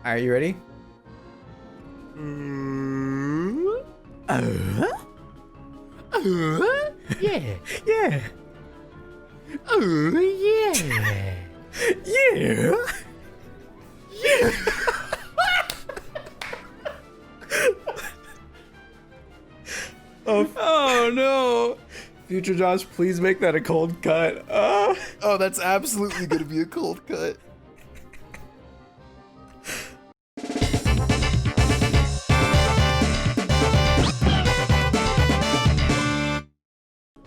Are you ready? Yeah. Yeah. Yeah. Yeah. Oh no. Future Josh, please make that a cold cut. Oh, that's absolutely gonna be a cold cut.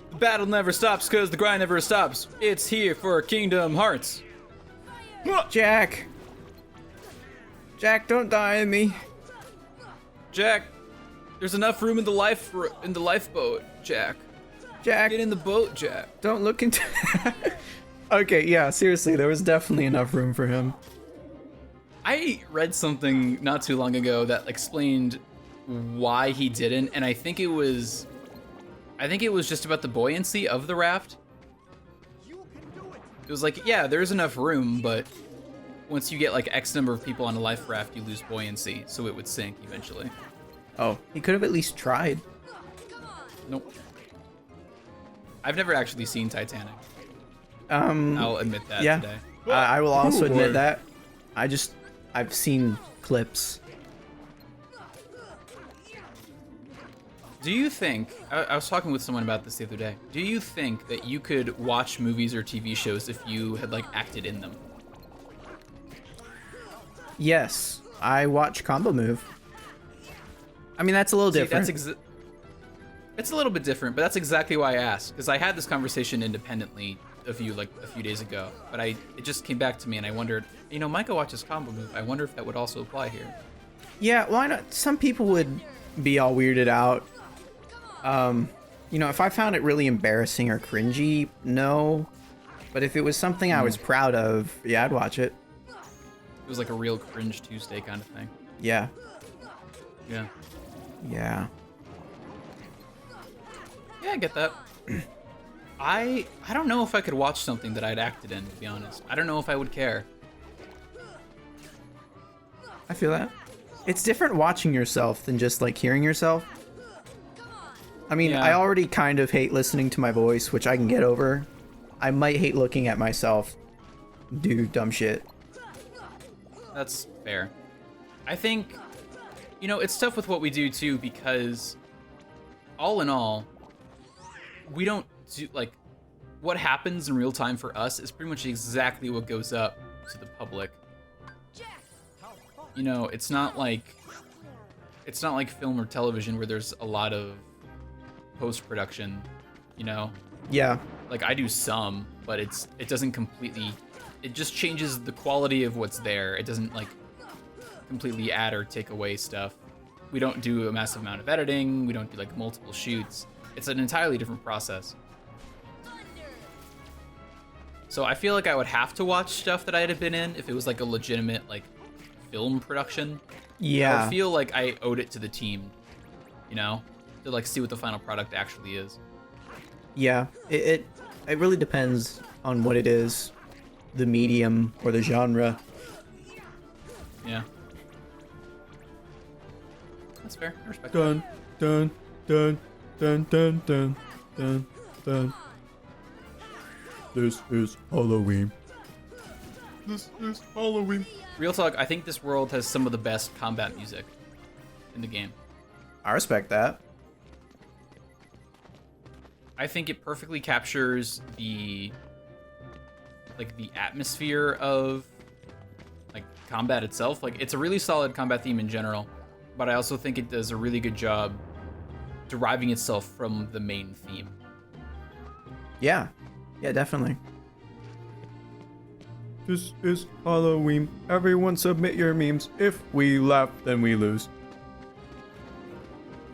The battle never stops because the grind never stops. It's here for Kingdom Hearts. Jack. Jack, don't die on me. Jack, there's enough room in the lifeboat, Jack. Jack, Get in the boat, Jack. don't look into. Okay, yeah, seriously, there was definitely enough room for him. I read something not too long ago that explained why he didn't, and I think it was just about the buoyancy of the raft. It was like, yeah, there's enough room, but once you get like X number of people on a life raft, you lose buoyancy, so it would sink eventually. Oh, he could have at least tried. Nope. I've never actually seen Titanic. I'll admit that yeah, today. I will also Ooh, admit boy. that. I've seen clips. Do you think, I was talking with someone about this the other day, do you think that you could watch movies or TV shows if you had like acted in them? Yes, I watch Combo Move. I mean, that's a little different. It's a little bit different, but that's exactly why I asked, because I had this conversation independently of you like a few days ago, but it just came back to me and I wondered, you know, Micah watches Combo Move. I wonder if that would also apply here. Yeah, why not? Some people would be all weirded out. You know, if I found it really embarrassing or cringy, no. But if it was something I was proud of, yeah, I'd watch it. It was like a real cringe Tuesday kind of thing. Yeah. Yeah. Yeah. Yeah, I get that. I don't know if I could watch something that I'd acted in, to be honest. I don't know if I would care. I feel that. It's different watching yourself than just like hearing yourself. I mean, Yeah. I already kind of hate listening to my voice, which I can get over. I might hate looking at myself do dumb shit. That's fair. I think, you know, it's tough with what we do too, because all in all, we don't do, like, what happens in real time for us is pretty much exactly what goes up to the public. You know, it's not like film or television where there's a lot of post-production, you know? Yeah. Like, I do some, but it doesn't completely, it just changes the quality of what's there. It doesn't like completely add or take away stuff. We don't do a massive amount of editing. We don't do like multiple shoots. It's an entirely different process. So I feel like I would have to watch stuff that I had been in if it was like a legitimate like film production. I Yeah. would feel like I owed it to the team, you know, to like see what the final product actually is. Yeah. It really depends on what it is, the medium or the genre. Yeah. That's fair. I respect Dun dun dun dun dun dun dun dun. This is Halloween. This is Halloween. that. Real talk, I think this world has some of the best combat music in the game. I respect that. I think it perfectly captures the atmosphere of like combat itself. Like, it's a really solid combat theme in general, but I also think it does a really good job deriving itself from the main theme. Yeah. Yeah, definitely. This is Halloween. Everyone submit your memes. If we laugh, then we lose.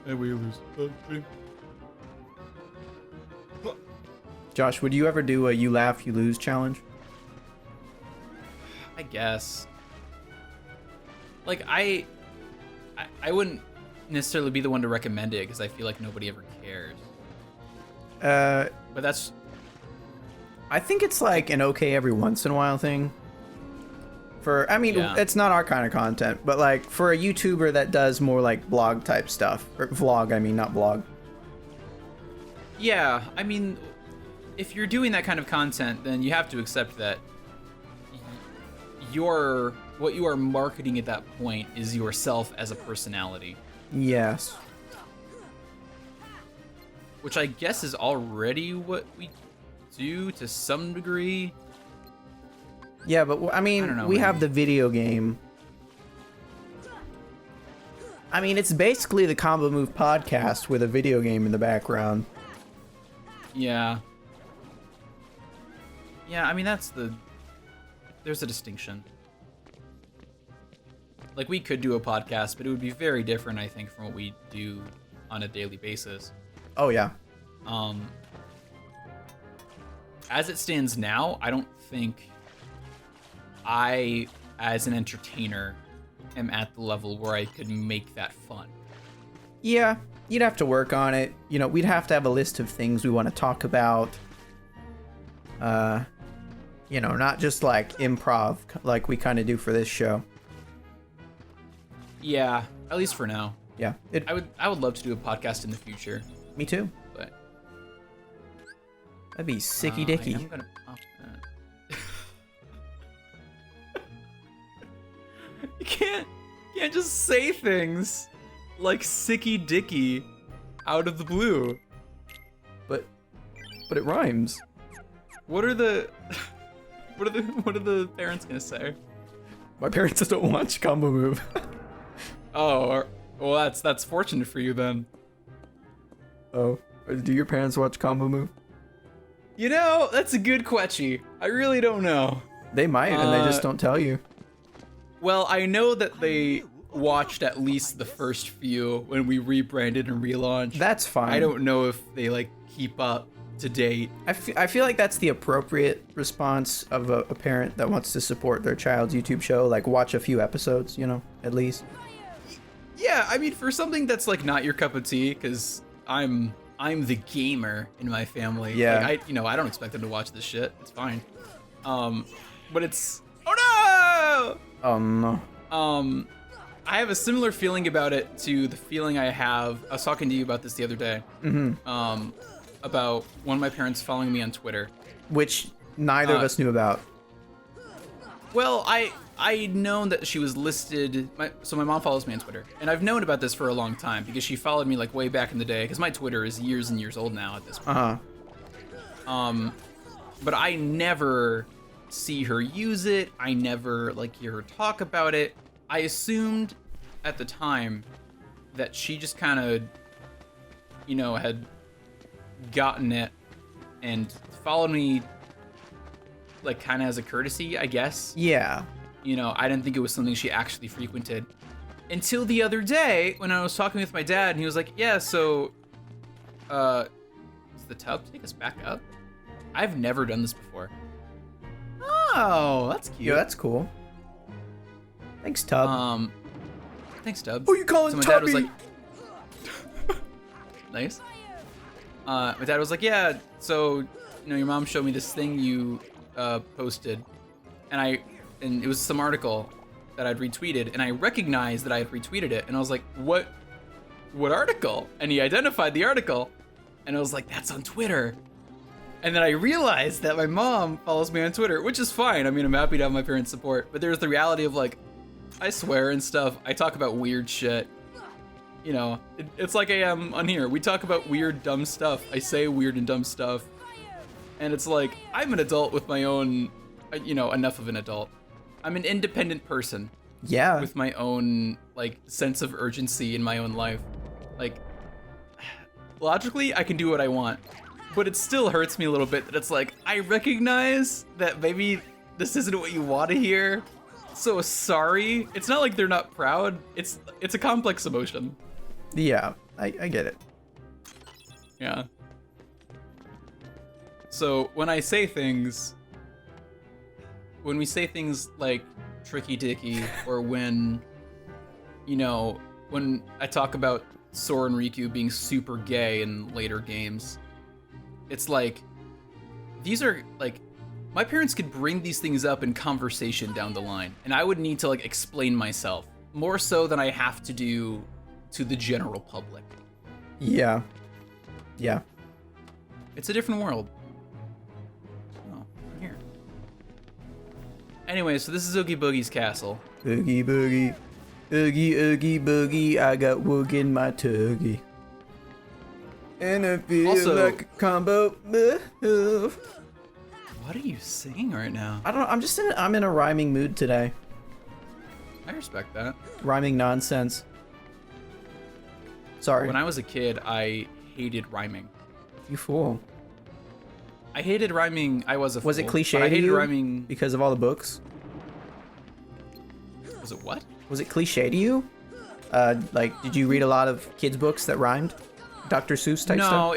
And we lose. Josh, would you ever do a you laugh, you lose challenge? I guess. Like, I wouldn't necessarily be the one to recommend it because I feel like nobody ever cares. But that's I think it's like an okay every once in a while thing. I mean, Yeah. it's not our kind of content, but like for a YouTuber that does more like blog type stuff, or vlog, I mean, not blog. Yeah, I mean, if you're doing that kind of content, then you have to accept that what you are marketing at that point is yourself as a personality, Yes. which I guess is already what we do to some degree. Yeah, but I I mean, don't know, we have maybe. the video game. I mean, it's basically the Combo Move podcast with a video game in the background. Yeah. Yeah, I mean, there's a distinction. Like, we could do a podcast, but it would be very different, I think, from what we do on a daily basis. Oh yeah. As it stands now, I don't think I, as an entertainer, am at the level where I could make that fun. Yeah, you'd have to work on it. You know, we'd have to have a list of things we want to talk about. You know, not just like improv like we kind of do for this show. Yeah, at least for now. Yeah, I would love to do a podcast in the future, me too. but That'd be sicky I dicky. am gonna pop that. You can't just say things like sicky dicky out of the blue. But it rhymes. What are the what are the parents gonna say? My parents don't watch Combo Move. Oh, well, that's fortunate for you then. Oh, do your parents watch Combo Move? You know, that's a good question. I really don't know. They might, and they just don't tell you. Well, I know that they watched at least the first few when we rebranded and relaunched. That's fine. I don't know if they like keep up to date. I feel like that's the appropriate response of a parent that wants to support their child's YouTube show. Like, watch a few episodes, you know, at least. Yeah, I mean, for something that's like not your cup of tea, because I'm the gamer in my family. Yeah. Like, I don't expect them to watch this shit. It's fine. But it's oh No. no. I have a similar feeling about it to the feeling I was talking to you about this the other day. Mm-hmm. About one of my parents following me on Twitter. Which neither of us knew about. Well, I'd known that she was listed. So my mom follows me on Twitter, and I've known about this for a long time because she followed me like way back in the day. Because my Twitter is years and years old now at this point. But I never see her use it. I never like hear her talk about it. I assumed at the time that she just kind of, had gotten it and followed me like kind of as a courtesy, I guess. Yeah. I didn't think it was something she actually frequented until the other day when I was talking with my dad, and he was like, yeah, so does the tub take us back up? I've never done this before. Oh, that's cute. Yeah, that's cool. Thanks, Tub. Thanks, Dub. Who you calling So my dad was Tubby? like, nice. My dad was like, yeah, so, your mom showed me this thing you posted, and it was some article that I'd retweeted, and I recognized that I had retweeted it, and I was like, what article? And he identified the article, and I was like, that's on Twitter. And then I realized that my mom follows me on Twitter, which is fine. I mean, I'm happy to have my parents' support, but there's the reality of like, I swear and stuff. I talk about weird shit. It's like I am on here. We talk about weird, dumb stuff. I say weird and dumb stuff. And it's like, I'm an adult with my own, enough of an adult. I'm an independent person Yeah. with my own, like, sense of urgency in my own life. Like, logically, I can do what I want. But it still hurts me a little bit that it's like, I recognize that maybe this isn't what you want to hear. So sorry. It's not like they're not proud. It's a complex emotion. Yeah, I get it. Yeah. So when we say things like Tricky Dicky, or when I talk about Sora and Riku being super gay in later games, it's like, these are like my parents could bring these things up in conversation down the line, and I would need to like explain myself more so than I have to do to the general public. Yeah. Yeah. It's a different world. Oh, I'm here. Anyway, so this is Oogie Boogie's castle. Oogie boogie. Oogie oogie boogie. I got woog in my tuggy. And I feel Also- like a combo move. What are you singing right now? I don't know. I'm in a rhyming mood today. I respect that. Rhyming nonsense. Sorry. When I was a kid, I hated rhyming. You fool. I hated rhyming. I was a Was it fool, cliche but I to hated you rhyming. because of all the books? Was it what? Was it cliche to you? Like, did you read a lot of kids' books that rhymed? Dr. Seuss type stuff? No,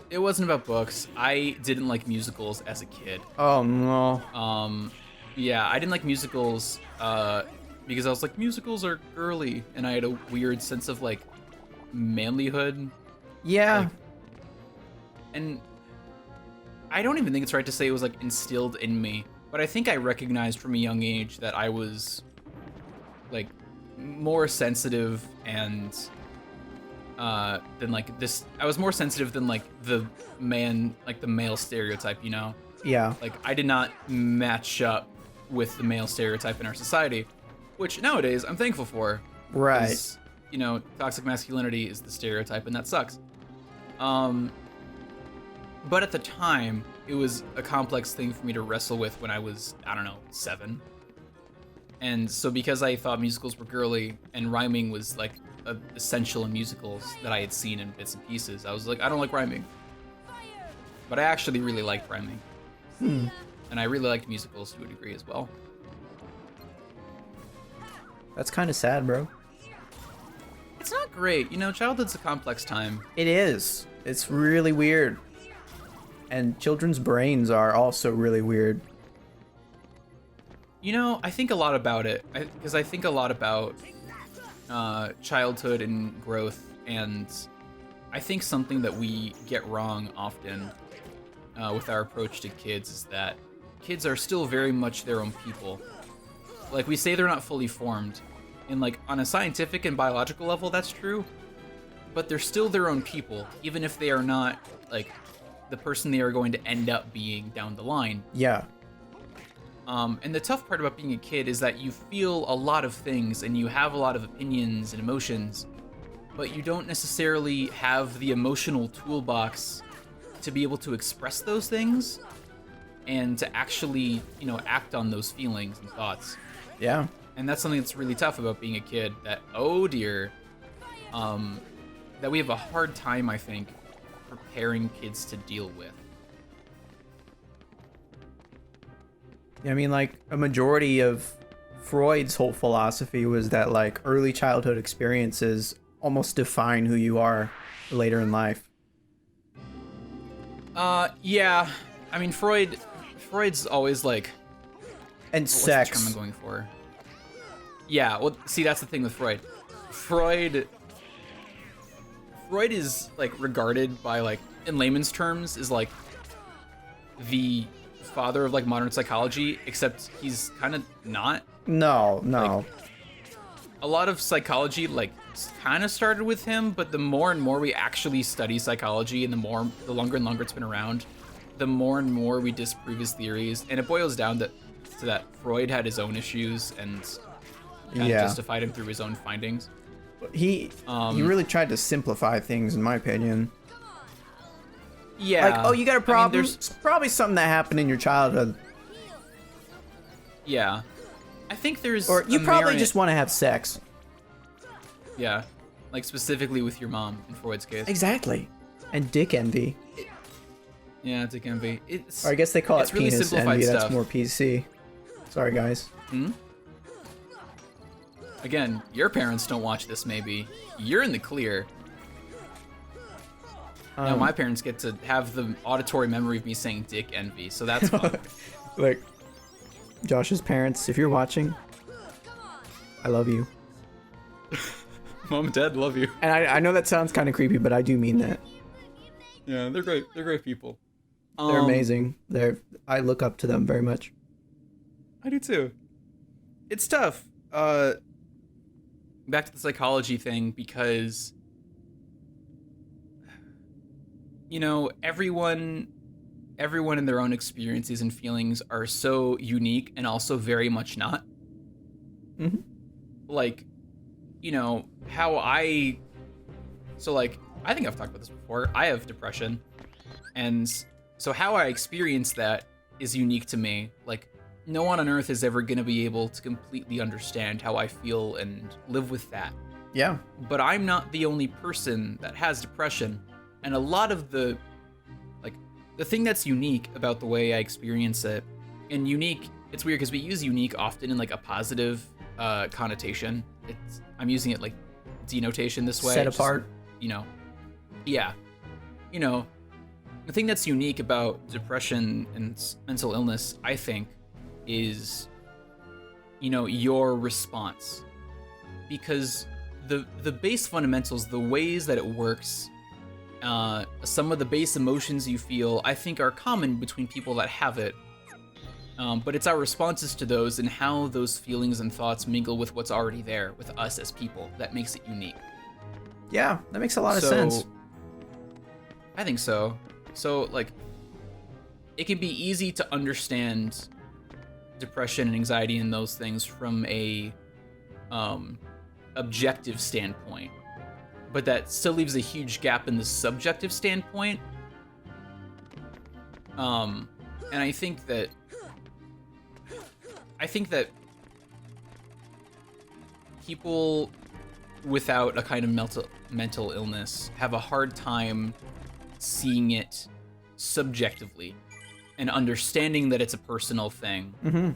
it wasn't about books. I didn't like musicals as a kid. Oh, no. Yeah, I didn't like musicals because I was like, musicals are girly, and I had a weird sense of like manlyhood. Yeah. Like, and I don't even think it's right to say it was like instilled in me, but I think I recognized from a young age that I was like more sensitive and than like this. I was more sensitive than like the man, like the male stereotype, you know? Yeah. Like I did not match up with the male stereotype in our society, which nowadays I'm thankful for. Right. 'Cause, you know, toxic masculinity is the stereotype, and that sucks. But at the time, it was a complex thing for me to wrestle with when I was, I don't know, 7. And so because I thought musicals were girly and rhyming was like essential in musicals that I had seen in bits and pieces, I was like, I don't like rhyming. But I actually really liked rhyming. And I really liked musicals to a degree as well. That's kind of sad, bro. It's not great. You know, childhood's a complex time. It is. It's really weird. And children's brains are also really weird. You know, I think a lot about it, because I think a lot about childhood and growth, and I think something that we get wrong often with our approach to kids is that kids are still very much their own people. Like, we say they're not fully formed, and like on a scientific and biological level, that's true, but they're still their own people, even if they are not like the person they are going to end up being down the line. Yeah. And the tough part about being a kid is that you feel a lot of things and you have a lot of opinions and emotions, but you don't necessarily have the emotional toolbox to be able to express those things and to actually, you know, act on those feelings and thoughts. Yeah. And that's something that's really tough about being a kid that, oh dear, that we have a hard time, I think, preparing kids to deal with. I mean, like, a majority of Freud's whole philosophy was that, like, early childhood experiences almost define who you are later in life. Yeah. I mean, Freud's always like, And what's the sex. term I'm going for? Yeah, well, see, that's the thing with Freud. Freud is, like, regarded by, like, in layman's terms, is, like, the father of, like, modern psychology, except he's kind of not. No. Like, a lot of psychology, like, kind of started with him, but the more and more we actually study psychology and the longer and longer it's been around, the more and more we disprove his theories, and it boils down to that Freud had his own issues and kind of justified him through his own findings. He really tried to simplify things, in my opinion. Yeah. Like, oh, you got a problem? I mean, It's probably something that happened in your childhood. yeah. I think there's Or you a probably merit- just want to have sex. Yeah. Like, specifically with your mom, in Freud's case. Exactly. And dick envy. Yeah, dick envy. It's, Or I guess they call it it's really penis simplified envy. stuff. That's more PC. Sorry, guys. Again, your parents don't watch this, maybe. You're in the clear. Now, my parents get to have the auditory memory of me saying dick envy, so that's fun. Like, Josh's parents, if you're watching, I love you. Mom and Dad love you. And I know that sounds kind of creepy, but I do mean that. Yeah, they're great. They're great people. They're amazing. I look up to them very much. I do too. It's tough. Back to the psychology thing, because everyone in their own experiences and feelings are so unique and also very much not. Mm-hmm. Like, how I think I've talked about this before. I have depression, and so how I experience that is unique to me. Like, no one on earth is ever going to be able to completely understand how I feel and live with that. Yeah. But I'm not the only person that has depression, and a lot of the thing that's unique about the way I experience it, and unique, it's weird because we use unique often in like a positive connotation. I'm using it like denotation this way. Set apart. Yeah. The thing that's unique about depression and mental illness, I think, is, your response. Because the base fundamentals, the ways that it works, some of the base emotions you feel, I think, are common between people that have it. But it's our responses to those and how those feelings and thoughts mingle with what's already there with us as people that makes it unique. Yeah, that makes a lot of sense. I think so. So, it can be easy to understand depression and anxiety and those things from a objective standpoint, but that still leaves a huge gap in the subjective standpoint. And I think that people without a kind of mental illness have a hard time seeing it subjectively and understanding that it's a personal thing. Mm-hmm.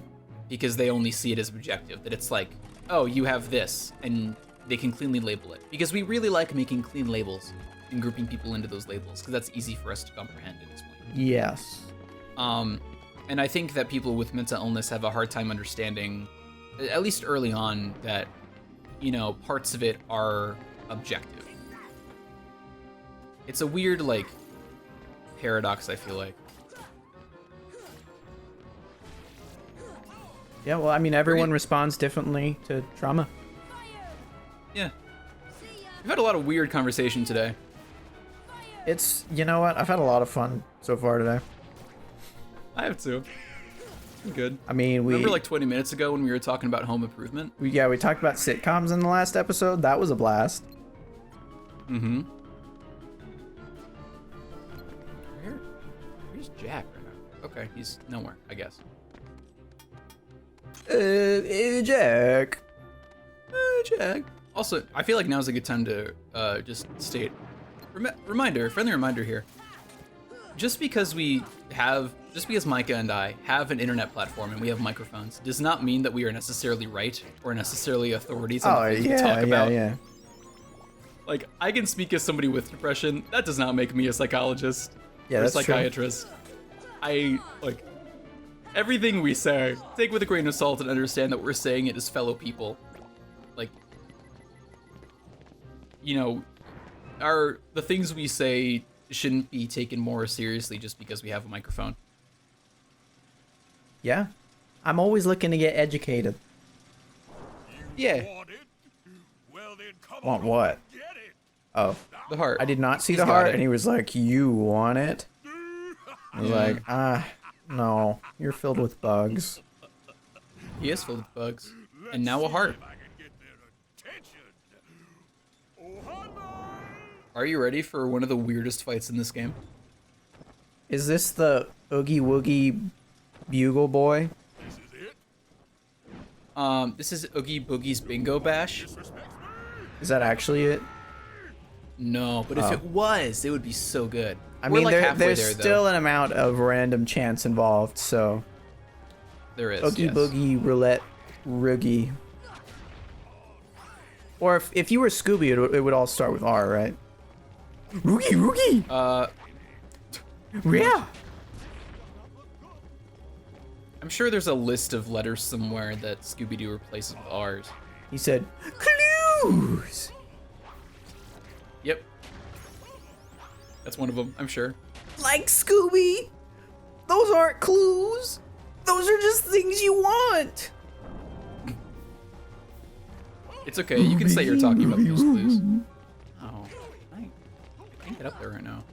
Because they only see it as objective, that it's like, oh, you have this, and they can cleanly label it. Because we really like making clean labels and grouping people into those labels, because that's easy for us to comprehend at this point. Yes. And I think that people with mental illness have a hard time understanding, at least early on, that, parts of it are objective. It's a weird, paradox, I feel like. Yeah, well, I mean, everyone responds differently to trauma. Yeah. We've had a lot of weird conversation today. You know what? I've had a lot of fun so far today. I have too. I'm good. I mean, remember 20 minutes ago when we were talking about home improvement? We talked about sitcoms in the last episode. That was a blast. Mm-hmm. Where's Jack right now? Okay, he's nowhere, I guess. Jack. Jack. Also, I feel like now's a good time to just state, friendly reminder here. Just because Micah and I have an internet platform and we have microphones does not mean that we are necessarily right or necessarily authorities on the things we talk about. Yeah. I can speak as somebody with depression. That does not make me a psychologist or a psychiatrist. True. Everything we say, take with a grain of salt and understand that we're saying it as fellow people. The things we say shouldn't be taken more seriously just because we have a microphone. Yeah. I'm always looking to get educated. Yeah. Want what? Oh. The heart. I did not see the heart, and he was like, you want it? I was like, no, you're filled with bugs. He is filled with bugs. And now a heart. Are you ready for one of the weirdest fights in this game? Is this the Oogie Woogie Bugle Boy? This is Oogie Boogie's Bingo Bash. Is that actually it? No, but if it was, it would be so good. I mean, there's still an amount of random chance involved, so... There is, Oogie Boogie Roulette Roogie. Or if you were Scooby, it would all start with R, right? Roogie Roogie! Yeah! I'm sure there's a list of letters somewhere that Scooby-Doo replaces with R's. He said, clues! Yep. That's one of them, I'm sure. Like Scooby, Those aren't clues. Those are just things you want. It's okay. You can say you're talking about those clues. Oh, I can't get up there right now.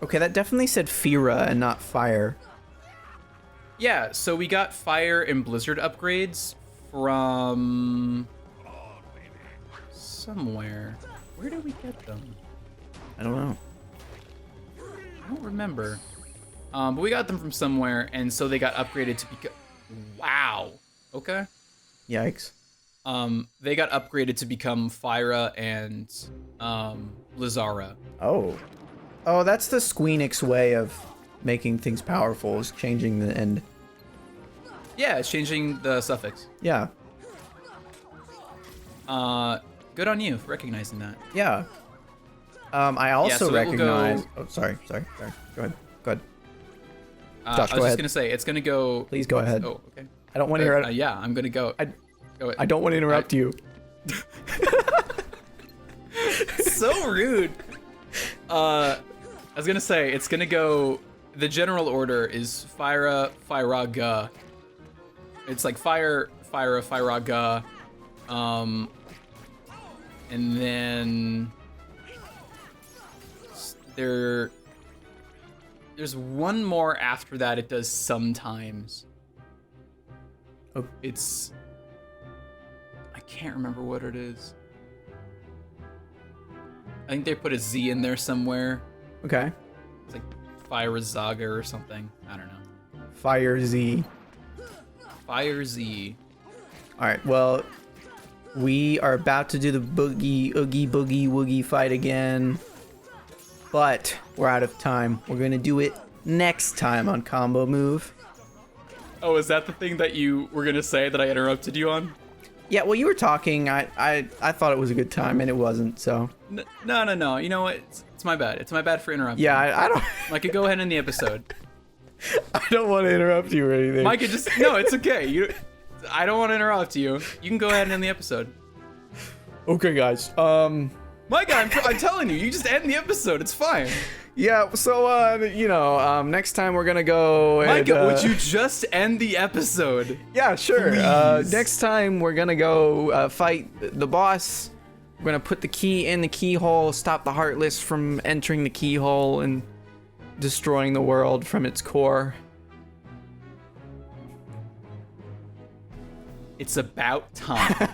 Okay, that definitely said Fira and not fire. Yeah, so we got fire and blizzard upgrades from somewhere. Where did we get them? I don't know. I don't remember. But we got them from somewhere, and so they got upgraded to become. Wow. Okay. Yikes. They got upgraded to become Fyra and Lizara. Oh. Oh, that's the Squeenix way of making things powerful, is changing the end. Yeah, it's changing the suffix. Yeah. Good on you for recognizing that. Yeah. I also so it will go- recognize. Oh, sorry. Go ahead. I Josh, was go just ahead. gonna say it's gonna go. Please go ahead. Oh, okay. I don't want to interrupt. Yeah, I'm gonna go. I Go I don't want to interrupt you. So rude. I was gonna say it's gonna go. The general order is Fyra, Fyraga. It's like Fire, Fyra, Fyraga, and then there's one more after that. It does sometimes. Oh. It's I can't remember what it is. I think they put a Z in there somewhere. Okay. It's like Fyrazaga or something. I don't know. Fire Z. Fire Z. All right. Well, we are about to do the boogie, oogie, boogie, woogie fight again, but we're out of time. We're gonna do it next time on Combo Move. Oh, is that the thing that you were gonna say that I interrupted you on? Yeah. Well, you were talking. I thought it was a good time, and it wasn't. So. No. You know what? It's my bad. It's my bad for interrupting. Yeah. I don't. Micah, go ahead in the episode. I don't want to interrupt you or anything. Micah, no, it's okay. I don't want to interrupt you. You can go ahead and end the episode. Okay, guys. Micah, I'm telling you, you just end the episode. It's fine. Yeah. So, next time we're gonna go. Micah, and, would you just end the episode? Yeah, sure. Please. Next time we're gonna go fight the boss. We're gonna put the key in the keyhole, stop the Heartless from entering the keyhole and destroying the world from its core. It's about time.